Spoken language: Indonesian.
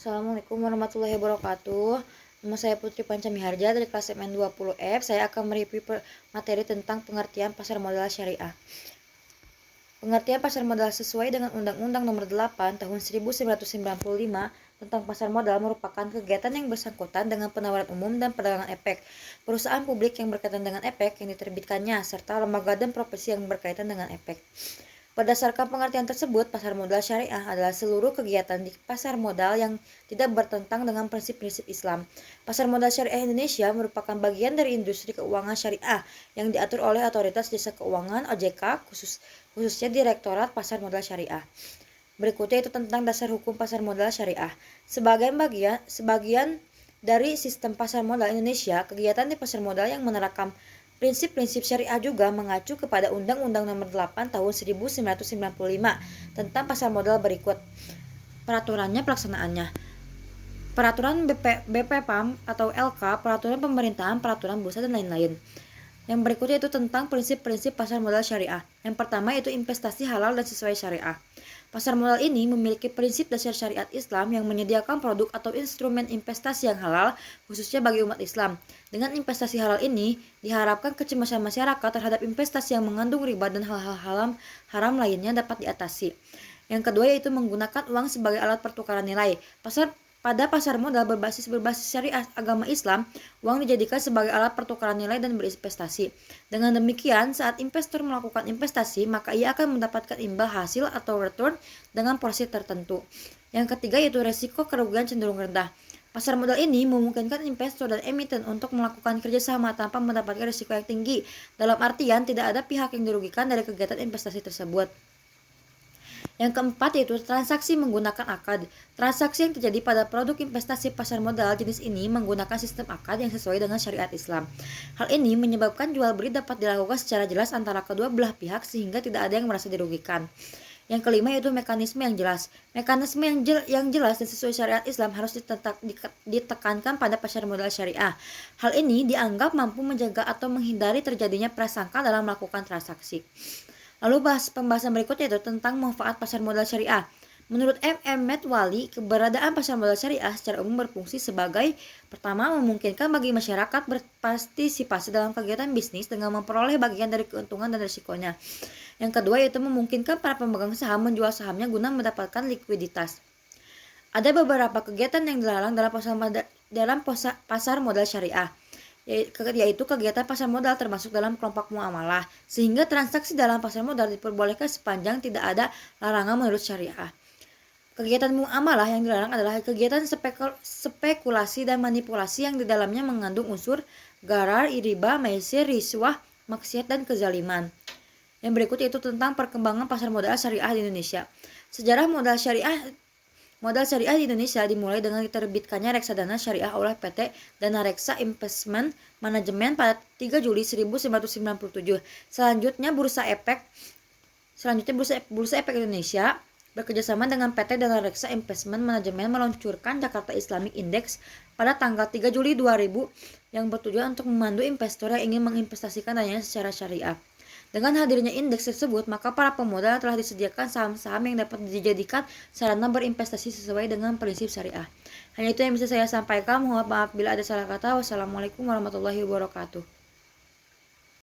Assalamualaikum warahmatullahi wabarakatuh. Nama saya Putri Pancamiharja dari kelas MN20F. Saya akan mereview materi tentang pengertian pasar modal syariah. Pengertian pasar modal sesuai dengan Undang-Undang Nomor 8 Tahun 1995 tentang pasar modal merupakan kegiatan yang bersangkutan dengan penawaran umum dan perdagangan efek, perusahaan publik yang berkaitan dengan efek yang diterbitkannya, serta lembaga dan profesi yang berkaitan dengan efek. Berdasarkan pengertian tersebut, pasar modal syariah adalah seluruh kegiatan di pasar modal yang tidak bertentang dengan prinsip-prinsip Islam. Pasar modal syariah Indonesia merupakan bagian dari industri keuangan syariah yang diatur oleh Otoritas Jasa Keuangan (OJK), khususnya Direktorat Pasar Modal Syariah. Berikutnya itu tentang dasar hukum pasar modal syariah. Sebagian dari sistem pasar modal Indonesia, kegiatan di pasar modal yang menerapkan prinsip-prinsip syariah juga mengacu kepada Undang-Undang Nomor 8 Tahun 1995 tentang pasar modal berikut. Peraturannya, pelaksanaannya. Peraturan BPPAM atau LK, peraturan pemerintahan, peraturan bursa, dan lain-lain. Yang berikutnya itu tentang prinsip-prinsip pasar modal syariah. Yang pertama itu investasi halal dan sesuai syariah. Pasar modal ini memiliki prinsip dasar syariat Islam yang menyediakan produk atau instrumen investasi yang halal, khususnya bagi umat Islam. Dengan investasi halal ini, diharapkan kecemasan masyarakat terhadap investasi yang mengandung riba dan hal-hal haram lainnya dapat diatasi. Yang kedua yaitu menggunakan uang sebagai alat pertukaran nilai. Pada pasar modal berbasis syariah agama Islam, uang dijadikan sebagai alat pertukaran nilai dan berinvestasi. Dengan demikian, saat investor melakukan investasi, maka ia akan mendapatkan imbal hasil atau return dengan porsi tertentu. Yang ketiga yaitu resiko kerugian cenderung rendah. Pasar modal ini memungkinkan investor dan emiten untuk melakukan kerjasama tanpa mendapatkan risiko yang tinggi. Dalam artian, tidak ada pihak yang dirugikan dari kegiatan investasi tersebut. Yang keempat yaitu transaksi menggunakan akad. Transaksi yang terjadi pada produk investasi pasar modal jenis ini menggunakan sistem akad yang sesuai dengan syariat Islam. Hal ini menyebabkan jual beli dapat dilakukan secara jelas antara kedua belah pihak sehingga tidak ada yang merasa dirugikan. Yang kelima yaitu mekanisme yang jelas. Mekanisme yang jelas dan sesuai syariat Islam harus ditekankan pada pasar modal syariah. Hal ini dianggap mampu menjaga atau menghindari terjadinya prasangka dalam melakukan transaksi. Lalu pembahasan berikutnya itu tentang manfaat pasar modal syariah. Menurut M. Metwali, keberadaan pasar modal syariah secara umum berfungsi sebagai pertama, memungkinkan bagi masyarakat berpartisipasi dalam kegiatan bisnis dengan memperoleh bagian dari keuntungan dan risikonya. Yang kedua yaitu memungkinkan para pemegang saham menjual sahamnya guna mendapatkan likuiditas. Ada beberapa kegiatan yang dilarang dalam pasar modal syariah, yaitu kegiatan pasar modal termasuk dalam kelompok muamalah, sehingga transaksi dalam pasar modal diperbolehkan sepanjang tidak ada larangan menurut syariah. Kegiatan muamalah yang dilarang adalah kegiatan spekulasi dan manipulasi yang di dalamnya mengandung unsur gharar, riba, maisir, riswah, maksiat, dan kezaliman. Yang berikut itu tentang perkembangan pasar modal syariah di Indonesia. Sejarah modal syariah di Indonesia dimulai dengan diterbitkannya reksadana syariah oleh PT Dana Reksa Investment Management pada 3 Juli 1997. Selanjutnya Bursa Efek Indonesia bekerjasama dengan PT Dana Reksa Investment Management meluncurkan Jakarta Islamic Index pada tanggal 3 Juli 2000 yang bertujuan untuk memandu investor yang ingin menginvestasikan dananya secara syariah. Dengan hadirnya indeks tersebut, maka para pemodal telah disediakan saham-saham yang dapat dijadikan sarana berinvestasi sesuai dengan prinsip syariah. Hanya itu yang bisa saya sampaikan. Mohon maaf bila ada salah kata. Wassalamualaikum warahmatullahi wabarakatuh.